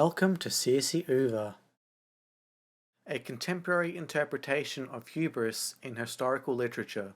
Welcome to Searcy Over, a contemporary interpretation of hubris in historical literature.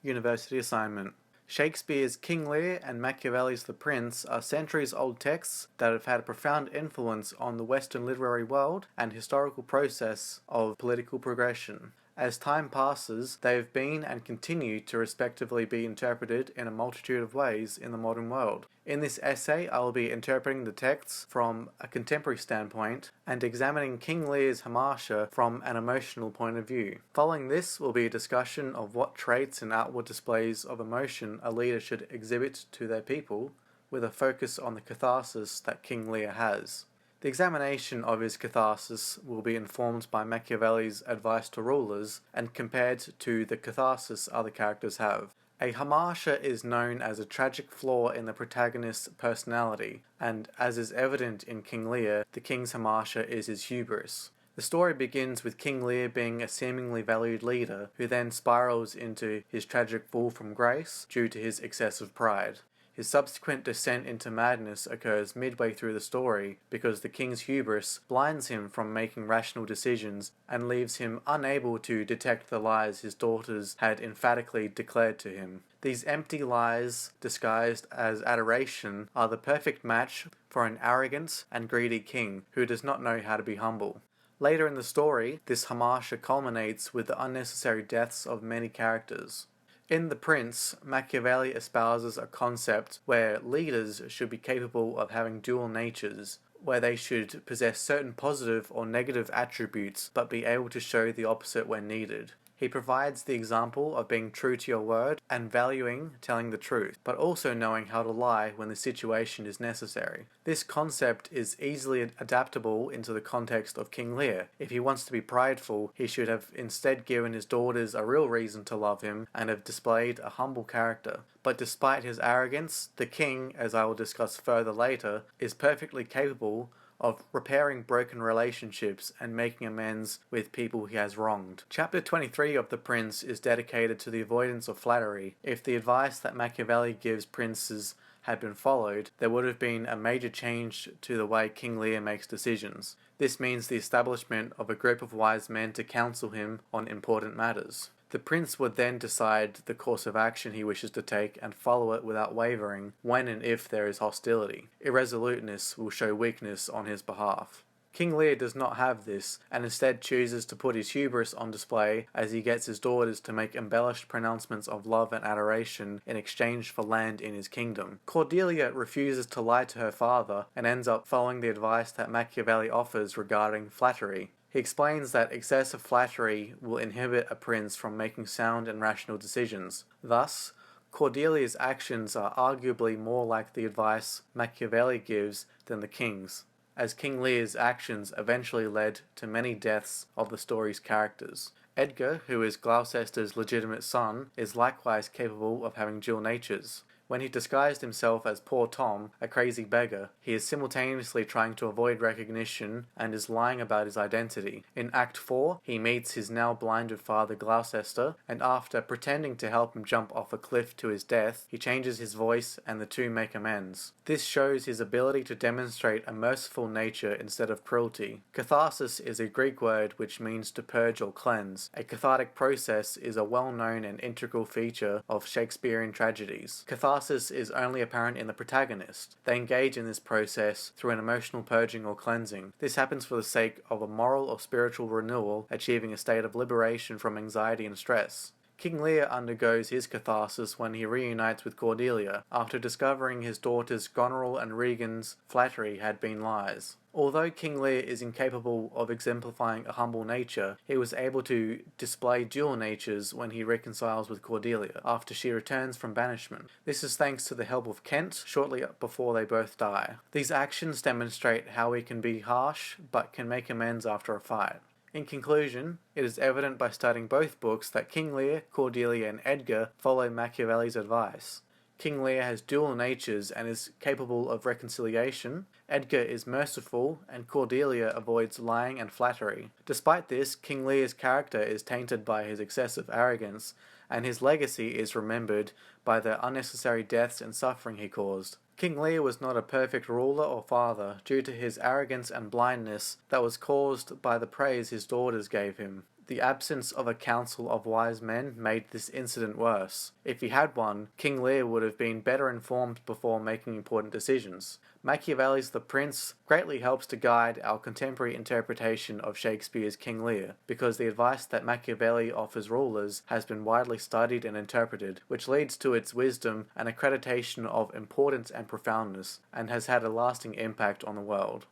University assignment. Shakespeare's King Lear and Machiavelli's The Prince are centuries-old texts that have had a profound influence on the Western literary world and historical process of political progression. As time passes, they have been and continue to respectively be interpreted in a multitude of ways in the modern world. In this essay, I will be interpreting the texts from a contemporary standpoint and examining King Lear's hamartia from an emotional point of view. Following this will be a discussion of what traits and outward displays of emotion a leader should exhibit to their people, with a focus on the catharsis that King Lear has. The examination of his catharsis will be informed by Machiavelli's advice to rulers and compared to the catharsis other characters have. A hamartia is known as a tragic flaw in the protagonist's personality, and as is evident in King Lear, the king's hamartia is his hubris. The story begins with King Lear being a seemingly valued leader, who then spirals into his tragic fall from grace due to his excessive pride. His subsequent descent into madness occurs midway through the story because the king's hubris blinds him from making rational decisions and leaves him unable to detect the lies his daughters had emphatically declared to him. These empty lies, disguised as adoration, are the perfect match for an arrogant and greedy king who does not know how to be humble. Later in the story, this hamartia culminates with the unnecessary deaths of many characters. In The Prince, Machiavelli espouses a concept where leaders should be capable of having dual natures, where they should possess certain positive or negative attributes but be able to show the opposite when needed. He provides the example of being true to your word and valuing telling the truth, but also knowing how to lie when the situation is necessary. This concept is easily adaptable into the context of King Lear. If he wants to be prideful, he should have instead given his daughters a real reason to love him and have displayed a humble character. But despite his arrogance, the king, as I will discuss further later, is perfectly capable of repairing broken relationships and making amends with people he has wronged. Chapter 23 of The Prince is dedicated to the avoidance of flattery. If the advice that Machiavelli gives princes had been followed, there would have been a major change to the way King Lear makes decisions. This means the establishment of a group of wise men to counsel him on important matters. The prince would then decide the course of action he wishes to take and follow it without wavering when and if there is hostility. Irresoluteness will show weakness on his behalf. King Lear does not have this, and instead chooses to put his hubris on display as he gets his daughters to make embellished pronouncements of love and adoration in exchange for land in his kingdom. Cordelia refuses to lie to her father and ends up following the advice that Machiavelli offers regarding flattery. He explains that excessive flattery will inhibit a prince from making sound and rational decisions. Thus, Cordelia's actions are arguably more like the advice Machiavelli gives than the king's, as King Lear's actions eventually led to many deaths of the story's characters. Edgar, who is Gloucester's legitimate son, is likewise capable of having dual natures. When he disguised himself as poor Tom, a crazy beggar, he is simultaneously trying to avoid recognition and is lying about his identity. In Act 4, he meets his now blinded father Gloucester, and after pretending to help him jump off a cliff to his death, he changes his voice and the two make amends. This shows his ability to demonstrate a merciful nature instead of cruelty. Catharsis is a Greek word which means to purge or cleanse. A cathartic process is a well-known and integral feature of Shakespearean tragedies. Catharsis is only apparent in the protagonist. They engage in this process through an emotional purging or cleansing. This happens for the sake of a moral or spiritual renewal, achieving a state of liberation from anxiety and stress. King Lear undergoes his catharsis when he reunites with Cordelia, after discovering his daughters Goneril and Regan's flattery had been lies. Although King Lear is incapable of exemplifying a humble nature, he was able to display dual natures when he reconciles with Cordelia, after she returns from banishment. This is thanks to the help of Kent, shortly before they both die. These actions demonstrate how he can be harsh, but can make amends after a fight. In conclusion, it is evident by studying both books that King Lear, Cordelia, and Edgar follow Machiavelli's advice. King Lear has dual natures and is capable of reconciliation. Edgar is merciful, and Cordelia avoids lying and flattery. Despite this, King Lear's character is tainted by his excessive arrogance, and his legacy is remembered by the unnecessary deaths and suffering he caused. King Lear was not a perfect ruler or father due to his arrogance and blindness that was caused by the praise his daughters gave him. The absence of a council of wise men made this incident worse. If he had one, King Lear would have been better informed before making important decisions. Machiavelli's The Prince greatly helps to guide our contemporary interpretation of Shakespeare's King Lear, because the advice that Machiavelli offers rulers has been widely studied and interpreted, which leads to its wisdom and accreditation of importance and profoundness, and has had a lasting impact on the world.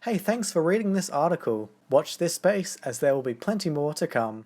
Hey, thanks for reading this article. Watch this space, as there will be plenty more to come.